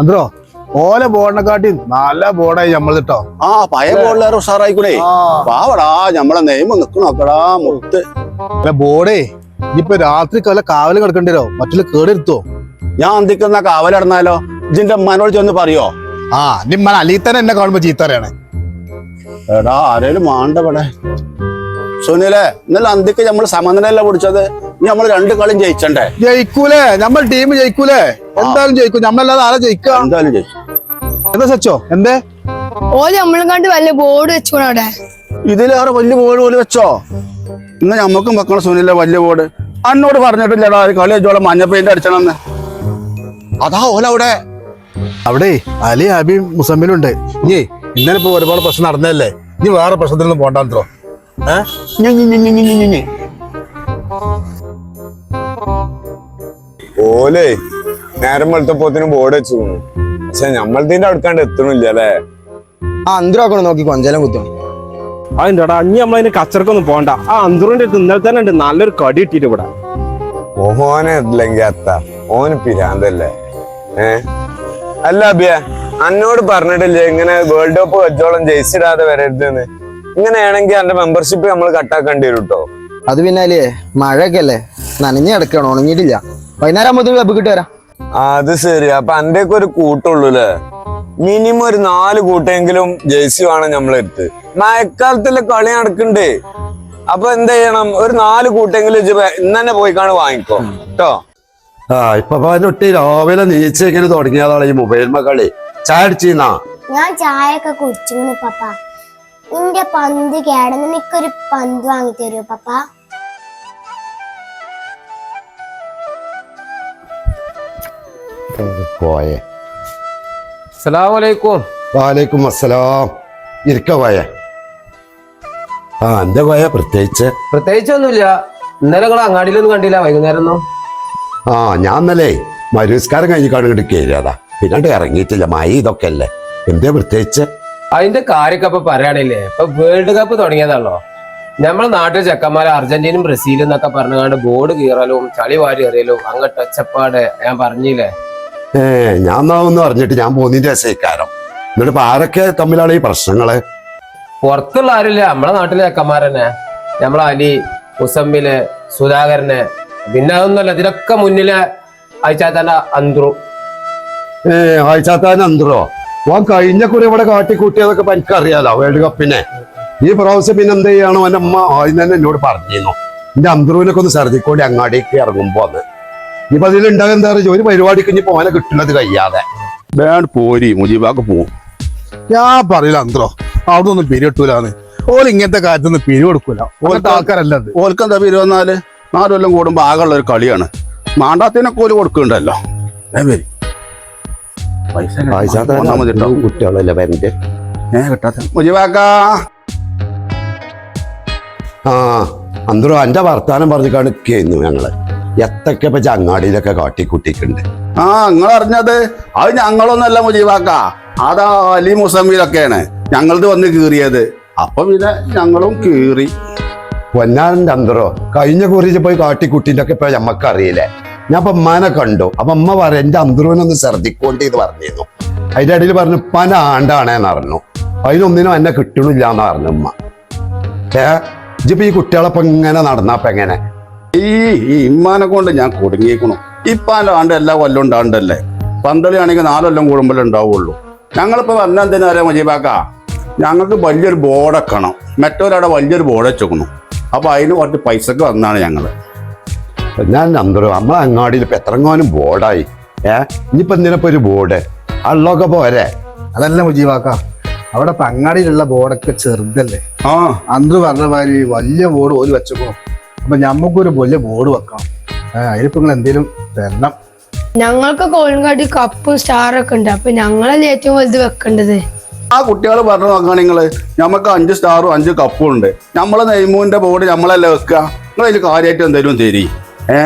അന്തോ ഓലെ ബോർഡിനെക്കാട്ടി നല്ല ബോർഡായി നമ്മൾ കേട്ടോ. ആ പഴയ ബോർഡിലേറെ ഉഷാറായിക്കൂടെ. പാവടാ ഞമ്മളെ നെയ്മ നിക്കണോക്കടാ മുത്ത്. ബോർഡേ ഇനിയിപ്പൊ രാത്രി കൊല്ല കാവല് കിടക്കണ്ടോ, മറ്റുള്ള കേടെടുത്തോ? ഞാൻ അന്തിക്കുന്ന കാവലടന്നാലോ? ഇതിന്റെ ഉമ്മാനോട് ചെന്ന് പറയോ? ആ നിമ്മ അല്ലെങ്കിൽ തന്നെ എന്നെ കാണുമ്പോ ചീത്തറിയാണ്. എടാ ആരേലും വേണ്ടവിടെ. സുനിലെ ഇന്നലെ അന്തിക്ക് നമ്മള് സമനിലല്ല പിടിച്ചത്. ഇനി നമ്മള് 2 കളിയും ജയിച്ചണ്ടേ? ജയിക്കൂലേ, നമ്മൾ ടീം ജയിക്കൂലേ? എന്തായാലും ജയിക്കും. നമ്മളല്ലാതെ ആരാ ജയിക്കുക? എന്തായാലും ജയിച്ചു. എന്താ സച്ചോ എന്തേ ഓല് നമ്മളും കണ്ട് വല്ല ബോർഡ് വെച്ചോണം അവിടെ. ഇതിലേറെ വലിയ ബോർഡ് പോലും വെച്ചോ? ഇന്ന് ഞമ്മക്കും വെക്കണം സുനിലെ വലിയ ബോർഡ്. അന്നോട് പറഞ്ഞിട്ടില്ലടാ കളി വെച്ചോളം മഞ്ഞ പെയിന്റ് അടിച്ചണമെന്ന്. അതാ ഓല അവിടെ അവിടെ അലി അബി മുസമ്മിലുണ്ട്. ഇനി ഇന്നലെ ഇപ്പൊ ഒരുപാട് പ്രശ്നം നടന്നല്ലേ, ഇനി വേറെ പ്രശ്നത്തിനൊന്നും പോണ്ടാത്രോ. ഓലേ നേരം വെളുത്തപ്പോത്തിന് ബോർഡ് വെച്ചു തോന്നു. പക്ഷെ നമ്മളതിന്റെ അടുക്കാണ്ട് എത്തണില്ല അല്ലേ? ആ അന്തരാക്കണം നോക്കി കൊഞ്ചലം കുത്തും. അതിന്റെടാ അഞ്ഞി നമ്മളതിന് കച്ചറക്കൊന്നും പോണ്ട. ആ അന്തൂറിന്റെ അടുത്ത് ഇന്നലെ തന്നെ ഉണ്ട് നല്ലൊരു കടി ഇട്ടിട്ട് ഇവിടെ. ഓനെ ഇല്ലെങ്കിൽ അത്ത ഓന് പിരാന്തല്ലേ? അല്ല അബിയ അന്നോട് പറഞ്ഞിട്ടില്ലേ ഇങ്ങനെ വേൾഡ് കപ്പ് വെച്ചോളം ജയിച്ചിടാതെ വരരുതെന്ന്? ഇങ്ങനെയാണെങ്കിൽ എന്റെ മെമ്പർഷിപ്പ് നമ്മൾ കട്ടാക്കേണ്ടി വരും കേട്ടോ. അത് പിന്നാലേ മഴയൊക്കെ അല്ലേ, നനഞ്ഞ് കിടക്കണം, ഉണങ്ങിയിട്ടില്ല. വൈകുന്നേരം ആകുമ്പോഴത്തേക്കും ക്ലബ്ബ് കിട്ടുവരാ. അത് ശരി. അപ്പൊ എന്റെ ഒക്കെ ഒരു കൂട്ടുള്ളൂ അല്ലേ? മിനിമം ഒരു 4 കൂട്ടെങ്കിലും ജേഴ്സി വേണം നമ്മളെടുത്ത്. മഴക്കാലത്തിലെ കളി നടക്കണ്ടേ? അപ്പൊ എന്ത് ചെയ്യണം? ഒരു 4 കൂട്ടെങ്കിലും ഇന്ന് തന്നെ പോയിക്കാണ് വാങ്ങിക്കോ കേട്ടോ. ആ ഇപ്പൊ പറഞ്ഞൊട്ടി രാവിലെ നീച്ചെങ്ങനെ തുടങ്ങിയതാണ് ഈ മൊബൈൽ കളി. ചായ അടിച്ചീന്നാ? ഞാൻ ചായയൊക്കെ കുടിച്ചിരുന്നു പപ്പ. നിന്റെ പന്ത് കേടന്ന് നിക്കൊരു പന്ത് വാങ്ങി തരുമോ പപ്പ? പോയേ. അസ്സലാമലൈക്കും. വാലേക്കും അസ്സലാം. ഇരിക്ക പോയേ. ആ എന്റെ പോയ പ്രത്യേകിച്ചൊന്നുമില്ല. ഇന്നലെ നിങ്ങൾ അങ്ങാടിയിലൊന്നും കണ്ടില്ല വൈകുന്നേരം ഒന്നും. ആ ഞാൻ ഇന്നലെ മരുസ്കാരം കഴിഞ്ഞിക്കാണ് ഇങ്ങോട്ട് കയറിയതാ. പിന്നീട് ഇറങ്ങിയിട്ടില്ല. മഴ ഇതൊക്കെ അല്ലേ. എന്തേ പ്രത്യേകിച്ച്? അതിന്റെ കാര്യമൊക്കെ ഇപ്പൊ പറയാനില്ലേ, ഇപ്പൊ വേൾഡ് കപ്പ് തുടങ്ങിയതാണല്ലോ. നമ്മളെ നാട്ടിൽ ചെക്കന്മാരെ അർജന്റീനയും ബ്രസീലും എന്നൊക്കെ പറഞ്ഞുകൊണ്ട് ബോർഡ് കീറലും ചളി വാരി എറിയലും അങ്ങോട്ട് ഒച്ചപ്പാട് ഞാൻ പറഞ്ഞില്ലേ. ഞാൻ ഒന്നും അറിഞ്ഞിട്ട് ഞാൻ പോന്നതിന്റെ രസക്കാരം. എന്നിട്ട് ഇപ്പൊ ആരൊക്കെ തമ്മിലാണ് ഈ പ്രശ്നങ്ങള്? പുറത്തുള്ള ആരില്ല, നമ്മളെ നാട്ടിലെ ചെക്കന്മാരന്നെ. നമ്മളെ അലി, മുസമ്മില്, സുധാകരന്, പിന്നെ അതൊന്നുമല്ല ഇതിനൊക്കെ മുന്നിലെ അയച്ചാത്തന്റെ അന്തറു. ആഴ്ചാത്താൻ അന്തരോ? ഓൻ കഴിഞ്ഞ കുറി ഇവിടെ കാട്ടിക്കൂട്ടിയതൊക്കെ എനിക്കറിയാലോ വേൾഡ് കപ്പിനെ. ഈ പ്രാവശ്യം പിന്നെ എന്ത് ചെയ്യണോ? എന്റെ അമ്മ ആദ്യം തന്നെ എന്നോട് പറഞ്ഞിരുന്നു എന്റെ അന്തരൂനൊക്കെ ഒന്ന് ഛർദിക്കോടി അങ്ങാടിക്ക് ഇറങ്ങുമ്പോ അത്. ഇപ്പൊ അതിലുണ്ടാകും എന്താ പറയുക, ഒരു പരിപാടിക്ക് ഇനി പോനെ കിട്ടുന്നത് കഴിയാതെ വേണ്ട പോരി മുജീബാക്ക് പോവും. ഞാൻ പറയില്ല അന്തരോ, അവിടെ ഒന്നും പിരിവിട്ടൂലാന്ന്. ഓല് ഇങ്ങനത്തെ കാര്യത്തൊന്നും പിരിവെടുക്കൂല. ഓലത്തെ ആൾക്കാരല്ല അത്. ഓൽക്കെന്താ പിരിവന്നാല് 4 കൊല്ലം കൂടുമ്പോ ആകെയുള്ള ഒരു കളിയാണ്. മാണ്ടാത്തിനൊക്കെ ഓല് കൊടുക്കണ്ടല്ലോ. കുട്ടികളല്ലേ വരണ്ട് കിട്ടാത്ത മുജിവാക്ക. ആ അന്തരോ എന്റെ വർത്താനം പറഞ്ഞു കാണിക്കുന്നു ഞങ്ങള്. എത്തൊക്കെ ഇപ്പൊ ചങ്ങാടിയിലൊക്കെ കാട്ടിക്കുട്ടിക്കുണ്ട്. ആ നിങ്ങൾ അറിഞ്ഞത്? അത് ഞങ്ങളൊന്നല്ല മുജീബാക്ക, അതാ അലി മുസമ്മിലൊക്കെയാണ് ഞങ്ങളത് വന്ന് കീറിയത്. അപ്പൊ പിന്നെ ഞങ്ങളും കീറി. പൊന്നാന്റെ അന്തരോ കഴിഞ്ഞ കുറിച്ച് പോയി കാട്ടിക്കുട്ടിന്റെ ഒക്കെ ഇപ്പൊ ഞമ്മക്ക് അറിയില്ലേ. ഞാൻ ഇപ്പൊ ഉമ്മാനെ കണ്ടു. അപ്പൊ ഉമ്മ പറയാം എന്റെ അന്തരൂനൊന്ന് ഛർദിക്കോണ്ടിന്ന് പറഞ്ഞിരുന്നു. അതിന്റെ ഇടയിൽ പറഞ്ഞു പന ആണ്ടാണേന്ന് പറഞ്ഞു. അതിനൊന്നിനും എന്നെ കിട്ടണില്ല എന്ന് പറഞ്ഞു ഉമ്മ. ഇതിപ്പോ ഈ കുട്ടികളെപ്പോ ഇങ്ങനെ നടന്നപ്പോ എങ്ങനെ? ഈ ഇമ്മാനെ കൊണ്ട് ഞാൻ കുടുങ്ങിയിരിക്കണു. ഇപ്പാൻ്റെ ആണ്ട് എല്ലാ കൊല്ലം ഉണ്ടാണ്ടല്ലേ. പന്തളിയാണെങ്കിൽ 4 കൊല്ലം കൂടുമ്പോഴേ ഉണ്ടാവുള്ളൂ. ഞങ്ങളിപ്പോ പറഞ്ഞ എന്തിനാ അറിയാം മുജീബാക്ക, ഞങ്ങൾക്ക് വലിയൊരു ബോർഡ് വെക്കണം. മറ്റൊരാടെ വലിയൊരു ബോർഡ് വെച്ചേക്കണു. അപ്പൊ അതിന് കുറച്ച് പൈസക്ക് വന്നാണ് ഞങ്ങള്. ഞാൻ അന്തരോ നമ്മളെ അങ്ങാടിയിൽ ഇപ്പൊ എത്രങ്ങാനും ബോർഡായി. ഇനിയിപ്പോ എന്തിനപ്പോ ഒരു ബോർഡ് അള്ളൊക്കെ പോരെ? അതല്ല മുജീബാക്ക, അവിടെ അങ്ങാടിയിലുള്ള ബോർഡൊക്കെ ചെറുതല്ലേ. ആ അന്ന് പറഞ്ഞ മാതിരി വലിയ ബോർഡ് ഓല് വെച്ചപ്പോ അപ്പൊ ഞമ്മക്കൊരു വലിയ ബോർഡ് വെക്കണം. അതിലിപ്പോ നിങ്ങൾ എന്തേലും തരണം. ഞങ്ങൾക്ക് കോളിൻകാട്ടി കപ്പും സ്റ്റാറൊക്കെ ഉണ്ട്. അപ്പൊ ഞങ്ങളല്ലേ ഏറ്റവും വലുത് വെക്കേണ്ടത്. ആ കുട്ടികൾ പറഞ്ഞു നോക്കുകയാണ് നിങ്ങള്. ഞമ്മക്ക് 5 സ്റ്റാറും 5 കപ്പും ഉണ്ട്. നമ്മളെ നെയ്മൂന്റെ ബോർഡ് നമ്മളല്ലേ വെക്കുക. നിങ്ങൾ അതിൽ കാര്യമായിട്ട് എന്തെങ്കിലും തരി.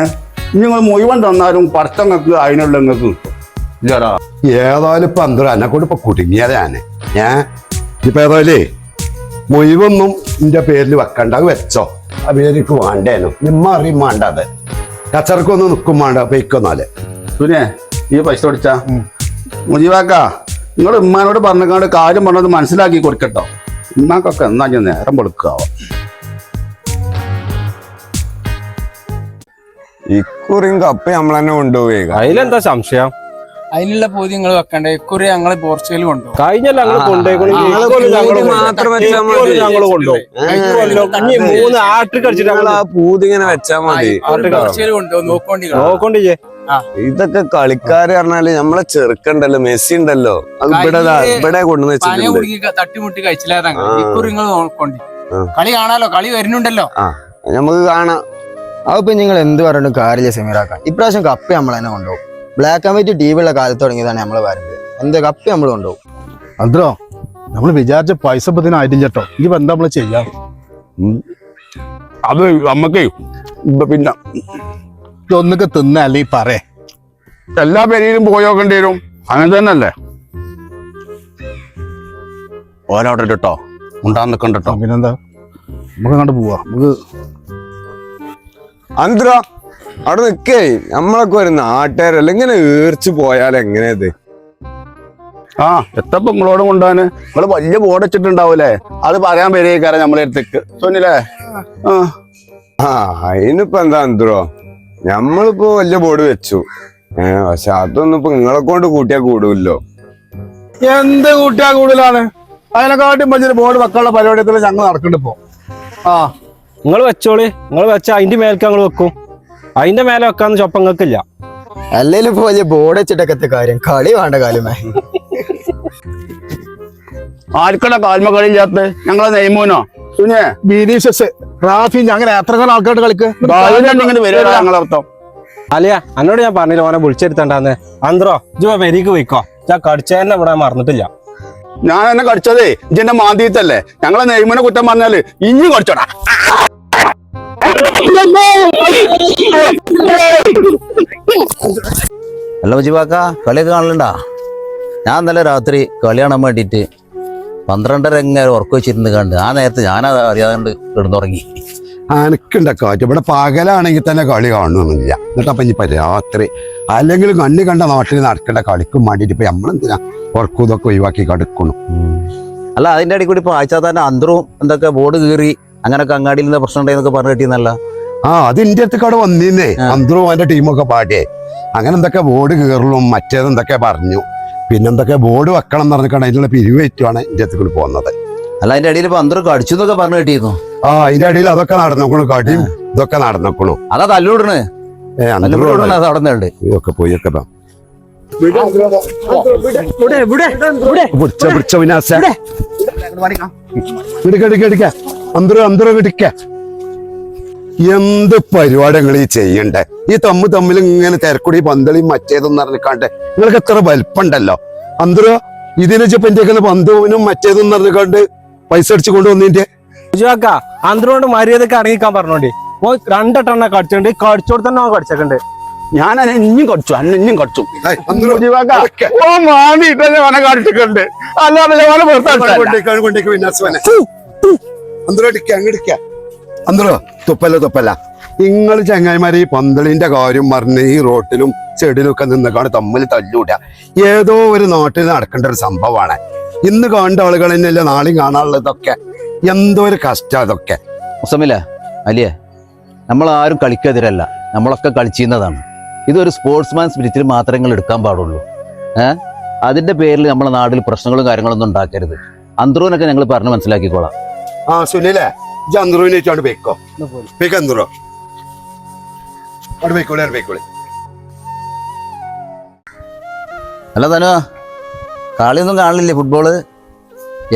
നിങ്ങൾ മുഴുവൻ തന്നാലും പടത്തങ്ങൾക്ക് അതിനുള്ള നിങ്ങൾക്ക് കിട്ടും. ഏതായാലും ഇപ്പൊ അന്തരം എന്നെ കൊണ്ട് ഇപ്പൊ കുടുങ്ങിയതാണ്. ഇപ്പൊ ഏതായാലേ മുഴുവൊന്നും എന്റെ പേരിൽ വെക്കണ്ട, വെച്ചോ. ആ പേർക്ക് വേണ്ടേനു നിമ്മ അറിയും വേണ്ട. അത് കച്ചറക്കൊന്നും നിൽക്കും വേണ്ട. പെയ്ക്കൊന്നാല് പിന്നെ ഈ പൈസ കൊടുച്ചാ മുജീബാക്ക നിങ്ങൾ ഉമ്മാനോട് പറഞ്ഞാണ്ട് കാര്യം പറഞ്ഞത് മനസ്സിലാക്കി കൊടുക്കട്ടോ. ഉമ്മാക്കൊക്കെ എന്നാ ഞാൻ നേരം കൊടുക്കാവോ. ഇക്കുറിയും കപ്പ് നമ്മൾ തന്നെ കൊണ്ടുപോയി. അതിലെന്താ സംശയം? അതിനുള്ള പൂതി നിങ്ങൾ വെക്കണ്ടേ. ഇക്കുറി ഞങ്ങള് പോർച്ചുഗൽ കൊണ്ടുപോകും. കഴിഞ്ഞല്ല ഞങ്ങൾ മാത്രം വെച്ചാൽ മതി. ഞങ്ങൾ കൊണ്ടുപോകും. 3 ആട്രിക് അടിച്ചിട്ട് ഞങ്ങൾ ആ പൂതി ഇങ്ങനെ വെച്ചാ മതി. പോർച്ചുഗൽ കൊണ്ടുപോകും. നോക്കൊണ്ടില്ലേ. ഇതൊക്കെ കളിക്കാര് പറഞ്ഞാല് നമ്മളെ ചെറുക്കണ്ടല്ലോ, മെസ്സി ഉണ്ടല്ലോ, അത് ഇവിടെ കൊണ്ടുവന്ന് വെച്ചിട്ടുണ്ട്. തട്ടിമുട്ടി കഴിച്ചില്ലാതെ ഇക്കുറി നിങ്ങൾ നോക്കണ്ടി. കളി കാണാലോ, കളി വരുന്നുണ്ടല്ലോ. നമുക്ക് കാണാം. അതിപ്പോ നിങ്ങൾ എന്ത് പറഞ്ഞിട്ടും കാര്യമില്ല സമീറാക്കാൻ. ഇപ്രാവശ്യം കപ്പ് നമ്മൾ തന്നെ കൊണ്ടുപോകും. ബ്ലാക്ക് ആൻഡ് വൈറ്റ് ടി വിയുള്ള കാലത്ത് തുടങ്ങിയതാണ് നമ്മൾ വരുന്നത്. എന്ത് കപ്പ് നമ്മൾ കൊണ്ടുപോകും. അന്ത്രോ നമ്മൾ വിചാരിച്ച പൈസ പതിനായിരം ചേട്ടോ. ഇനിയിപ്പോ എന്താ നമ്മള് ചെയ്യാം? അത് നമ്മക്കേ പിന്നെ ഇതൊന്നൊക്കെ തിന്ന അല്ലേ പറയേ. എല്ലാ പേരിലും പോയോക്കേണ്ടി വരും. അങ്ങനെ തന്നെയല്ലേ. ഓരോടെ കേട്ടോ ഉണ്ടാന്ന് നിക്കണ്ടോ. പിന്നെന്താ നമുക്ക് അങ്ങോട്ട് പോവാ. നമുക്ക് അന്തര അവിടെ നിക്കേ. നമ്മളൊക്കെ ഒരു നാട്ടുകാരല്ല, ഇങ്ങനെ ഏർച്ചു പോയാൽ എങ്ങനെയത്? ആ എത്തപ്പോ നിങ്ങളോട് കൊണ്ടുപോകാന്. നിങ്ങള് വലിയ ബോർഡ് വെച്ചിട്ടുണ്ടാവൂലേ, അത് പറയാൻ പേരേക്കാരം നമ്മളെ അടുത്തേക്ക് സോനില്ലേ. അതിനിപ്പോ എന്താ അന്തരോ, ഞമ്മളിപ്പോ വലിയ ബോർഡ് വെച്ചു. പക്ഷെ അതൊന്നും ഇപ്പൊ നിങ്ങളെ കൊണ്ട് കൂട്ടിയാ കൂടൂല്ലോ. എന്ത് കൂട്ടിയാ കൂടുതലാണ്? അതിനെക്കാട്ടും വലിയൊരു ബോർഡ് വെക്കാനുള്ള പരിപാടിയത്തിൽ ഞങ്ങൾ നടക്കുന്നുണ്ട് ഇപ്പോ. നിങ്ങൾ വെച്ചോളി. നിങ്ങൾ വെച്ചാൽ അതിന്റെ മേലേക്ക് ഞങ്ങൾ വെക്കും. അതിന്റെ മേലെ വെക്കാന്ന് ചൊപ്പം നിങ്ങൾക്കില്ല. അല്ലേലും ഇപ്പൊ വലിയ ബോർഡ് വെച്ചിട്ടൊക്കെ കാര്യം. കളി വേണ്ട കാലമേ. ആർക്കടെ കാൽമ കളിയില്ലാത്ത ഞങ്ങളെ നെയ്മൂനോ സുനിയെ ബിനീഷസ് റാഫി അങ്ങനെ എത്ര ആൾക്കാരുടെ കളിക്ക് ഇങ്ങനെ വരിക ഞങ്ങളർത്ഥം. അല്ലയാ എന്നോട് ഞാൻ പറഞ്ഞില്ല ഓനെ വിളിച്ചെടുത്തണ്ടാന്ന്. അന്ത്രോ ഇജ് വരിക്ക് പോയിക്കോ. ഞാൻ കടിച്ചതന്നെ ഇവിടെ മറന്നിട്ടില്ല. ഞാൻ എന്നെ കടിച്ചതേ ഇജെന്റെ മാന്തിയത്തല്ലേ. ഞങ്ങളെ നെയ്മൂനെ കുറ്റം പറഞ്ഞാല് ഇനി കടിച്ചോടാ. അല്ല മുജിബാക്ക, കളിയൊക്കെ കാണലുണ്ടാ? ഞാൻ ഇന്നലെ രാത്രി കളി കാണാൻ വേണ്ടിയിട്ട് 12:30 എങ്ങനെ ഉറക്കം വെച്ചിരുന്ന് കണ്ട് ആ നേരത്ത് ഞാനത് അറിയാതെ കിടന്നുറങ്ങി. അനക്കുണ്ട കാറ്റ്. ഇവിടെ പകലാണെങ്കിൽ തന്നെ കളി കാണണമെന്നില്ല. എന്നിട്ടപ്പം ഇനിയിപ്പോ രാത്രി അല്ലെങ്കിൽ കണ്ണി കണ്ട നാട്ടിൽ നടക്കേണ്ട കളിക്കും വേണ്ടിയിട്ട് ഇപ്പൊ നമ്മളെന്തിനാ ഉറക്കും ഇതൊക്കെ ഒഴിവാക്കി കടുക്കണം. അല്ല അതിൻ്റെ ഇടയിൽ കൂടി ഇപ്പോൾ ആഴ്ച തന്നെ അന്തറും എന്തൊക്കെ ബോർഡ് കീറി അങ്ങനൊക്കെ അങ്ങാടിയിൽ നിന്ന് പ്രശ്നം ഉണ്ടെന്നൊക്കെ പറഞ്ഞു കിട്ടിയെന്നല്ല. അത് ഇന്ത്യ അടുത്തേക്കവിടെ വന്നിന്നേ. അന്തറും അവന്റെ ടീമൊക്കെ പാടിയേ. അങ്ങനെ എന്തൊക്കെ ബോർഡ് കീറലും മറ്റേതെന്തൊക്കെ പറഞ്ഞു. പിന്നെന്തൊക്കെ ബോർഡ് വെക്കണം എന്ന് പറഞ്ഞിട്ടാണ് അതിനുള്ള പിരിവേറ്റുമാണ് ഇന്ത്യ അടുത്തേക്ക് പോകുന്നത്. അല്ല അതിന്റെ ഇടയിൽ ഇപ്പൊ അന്തറും കടിച്ചു എന്നൊക്കെ പറഞ്ഞു കിട്ടിയിരുന്നു. അതിന്റെ ഇടയിൽ അതൊക്കെ നടന്നോക്കണു. കടിയും ഇതൊക്കെ നടന്നോക്കണു. അതാ തല്ലൂടണ്. അവിടെ ഉണ്ട് ഇതൊക്കെ പോയൊക്കെ എന്ത് പരിപാടികൾ ഈ ചെയ്യണ്ടേ? ഈ തമ്മിൽ ഇങ്ങനെ തിരക്കുടി പന്തളിയും മറ്റേതെന്ന് പറഞ്ഞിക്കാണ്ട് നിങ്ങൾക്ക് എത്ര വലിപ്പുണ്ടല്ലോ. അന്തരോ ഇതിനെ ചെപ്പൻ്റെ പന്തവും മറ്റേതെന്ന് പറഞ്ഞിക്കാണ്ട് പൈസ അടിച്ചു കൊണ്ടുവന്നിന്റെ മുജിബാക്ക അന്തരോണ്ട് മര്യാദക്ക് അടങ്ങിക്കാൻ പറഞ്ഞോണ്ടി. 2 ടണ്ണ കടിച്ചോണ്ട് കടിച്ചോട് തന്നെ കടിച്ചിട്ടുണ്ട്. ഞാൻ ഇഞ്ഞും കടിച്ചു ഇഞ്ഞും കടിച്ചു. അന്തരോ തുപ്പല്ല നിങ്ങൾ ചങ്ങായിമാര് ഈ പന്തളിന്റെ കാര്യം പറഞ്ഞ് ഈ റോട്ടിലും ചെടിയിലും ഒക്കെ നിന്നക്കാണ് തമ്മിൽ തല്ലൂട. ഏതോ ഒരു നാട്ടിൽ നടക്കേണ്ട ഒരു സംഭവമാണ്. ഇന്ന് കാണേണ്ട ആളുകൾ തന്നെയല്ലേ നാളെയും കാണാനുള്ളതൊക്കെ. എന്തോ ഒരു കഷ്ടം അതൊക്കെ. മുസമില്ല അലിയെ, നമ്മൾ ആരും കളിക്കെതിരല്ല. നമ്മളൊക്കെ കളിച്ചിരുന്നതാണ്. ഇതൊരു സ്പോർട്സ്മാൻ സ്പിരിറ്റിൽ മാത്രമേ നിങ്ങൾ എടുക്കാൻ പാടുള്ളൂ. അതിന്റെ പേരിൽ നമ്മുടെ നാട്ടിൽ പ്രശ്നങ്ങളും കാര്യങ്ങളൊന്നും ഉണ്ടാക്കരുത്. അന്തരൂനൊക്കെ ഞങ്ങൾ പറഞ്ഞ് മനസ്സിലാക്കിക്കോളാം. സുനിലേ അന്തരൂനായിട്ടാണ് ബേക്കോ അന്തരോ അവിടെ ബേക്കോളെ. അല്ല തനു, കളിയൊന്നും കാണില്ലേ ഫുട്ബോള്?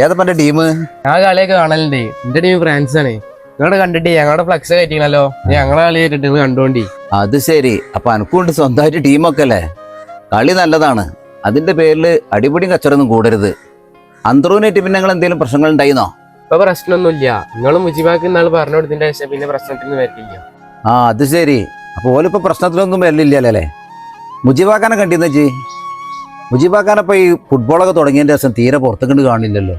ഏതപ്പ എന്റെ ടീം? ഞാൻ കളിയൊക്കെ കാണലുണ്ട്. എന്റെ ടീം ഫ്രാൻസ് ആണ്. നിങ്ങളെ കണ്ടിട്ട് ഞങ്ങളുടെ ഫ്ലക്സ് കയറ്റിണല്ലോ. ഞങ്ങളെ കളി കയറ്റിട്ട് കണ്ടോണ്ടി. അത് ശരി. അപ്പൊ അനക്കുണ്ട് സ്വന്തമായിട്ട് ടീമൊക്കെ അല്ലേ? കളി നല്ലതാണ്. അതിന്റെ പേരിൽ അടിപിടിയും കച്ചറൊന്നും കൂടരുത്. അന്തരൂനായിട്ട് പിന്നെ നിങ്ങൾ എന്തെങ്കിലും പ്രശ്നങ്ങൾ ഉണ്ടായിരുന്നോ? ഇപ്പൊ പ്രശ്നമൊന്നുമില്ല. നിങ്ങളും മുജിബാക്ക് ഇന്നാൾ പറഞ്ഞു കൊടുത്തതിന്റെ ശേഷം പിന്നെ പ്രശ്നത്തിന് വരില്ല. അത് ശരി. അപ്പൊ ഓലിപ്പോ പ്രശ്നത്തിലൊന്നും വരില്ലല്ലേ? മുജിബാക്കാനെ കണ്ടിരുന്ന ജി? മുജിബാക്കാനപ്പോ ഈ ഫുട്ബോളൊക്കെ തുടങ്ങിയതിന്റെ ശേഷം തീരെ പുറത്തേക്ക് കാണില്ലല്ലോ.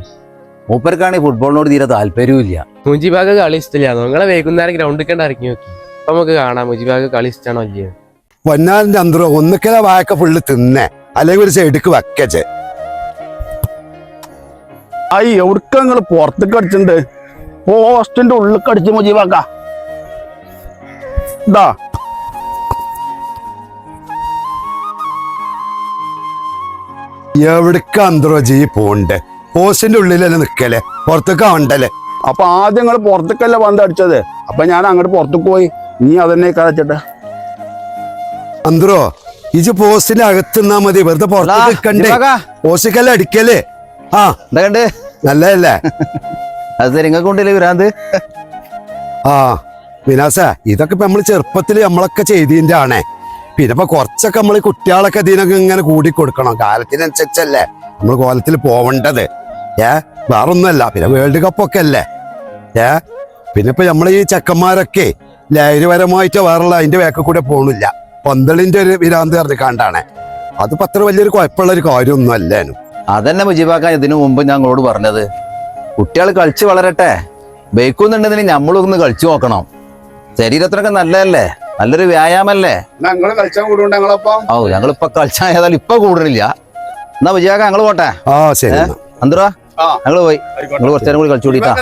മൂപ്പർക്കാണ് ഈ ഫുട്ബോളിനോട് തീരെ താല്പര്യവും ഇല്ല. മുജിബാക്ക് കളി ഇഷ്ടമില്ല. നിങ്ങളെ വൈകുന്നേരം ഗ്രൗണ്ടിൽ കണ്ട് ഇറക്കി നോക്കി. അപ്പൊ നമുക്ക് കാണാം മുജിബാക്ക് കളി ഇഷ്ടമാണോ ഇല്ലയോ. പൊന്നാലിന്റെ അന്തരോ ഒന്നിക്കല വായക്ക ഫുള്ള് തിന്നേ അല്ലെങ്കിൽ ഒരു സൈഡിക്ക് വെക്കച്ചേ. എവിടക്ക നിങ്ങൾ പുറത്തേക്ക് അടിച്ചിട്ടുണ്ട്? പോസ്റ്റിന്റെ ഉള്ളിൽ അടിച്ച് മുജീബാക്ക. ഇതാ എവിടക്ക അന്തരോജി പോണ്ട്? പോസ്റ്റിന്റെ ഉള്ളിലല്ലേ നിക്കല്ലേ, പുറത്തേക്ക് ആവണ്ടല്ലേ? അപ്പൊ ആദ്യം നിങ്ങൾ പുറത്തേക്കല്ലേ പന്ത് അടിച്ചത്, അപ്പൊ ഞാൻ അങ്ങോട്ട് പുറത്തേക്ക് പോയി. നീ അതന്നെ കളിച്ചിട്ട് അന്തരോ ഇജ് പോസ്റ്റിന്റെ അകത്ത് നിന്നാ മതി, വെറുതെ പുറത്തേക്ക് കണ്ടേ. പോസ്റ്റിക്കല്ലേ അടിക്കല്ലേ? ആ എന്താ കണ്ട് നല്ലതല്ലേ? അത് നിങ്ങൾക്ക് കൊണ്ടില്ലേ വിരാന്ത്? ആ വിനാസ, ഇതൊക്കെ ഇപ്പൊ നമ്മള് ചെറുപ്പത്തിൽ നമ്മളൊക്കെ ചെയ്തതിന്റെ ആണേ. പിന്നെ ഇപ്പൊ കുറച്ചൊക്കെ നമ്മൾ കുട്ടികളൊക്കെ ഇതിനൊക്കെ ഇങ്ങനെ കൂടി കൊടുക്കണം. കാലത്തിനനുസരിച്ചല്ലേ നമ്മൾ കോലത്തിൽ പോവേണ്ടത്. വേറൊന്നുമല്ല. പിന്നെ വേൾഡ് കപ്പൊക്കെ അല്ലേ. പിന്നെ ഇപ്പൊ നമ്മൾ ഈ ചെക്കന്മാരൊക്കെ ലൈംഗികപരമായിട്ട് വേറുള്ള അതിന്റെ വേക്ക കൂടെ പോണില്ല. പന്തളിന്റെ ഒരു വിരാന്ത് പറഞ്ഞാണ്ടാണ്. അതിപ്പോ അത്ര വലിയൊരു കുഴപ്പമുള്ള ഒരു കാര്യമൊന്നും അല്ലേനും. അതന്നെ മുജീബാക്കാൻ ഇതിനു മുമ്പ് ഞാൻ നിങ്ങളോട് പറഞ്ഞത്. കുട്ടികൾ കളിച്ച് വളരട്ടെ, ബൈക്കുന്നുണ്ടെങ്കിൽ നമ്മളൊന്ന് കളിച്ചു നോക്കണം. ശരീരത്തിനൊക്കെ നല്ലതല്ലേ, നല്ലൊരു വ്യായാമല്ലേ. ഓ ഞങ്ങളിപ്പൊ കളിച്ചാൽ ഏതായാലും ഇപ്പൊ കൂടുതലില്ല. എന്നാ വിജയാക്ക ഞങ്ങള് പോട്ടെ. ആ ശരി. അന്തരോ ഞങ്ങള് പോയി. ഞങ്ങള് കുറച്ചേരം കൂടി കളിച്ചു കൂടിട്ടാ.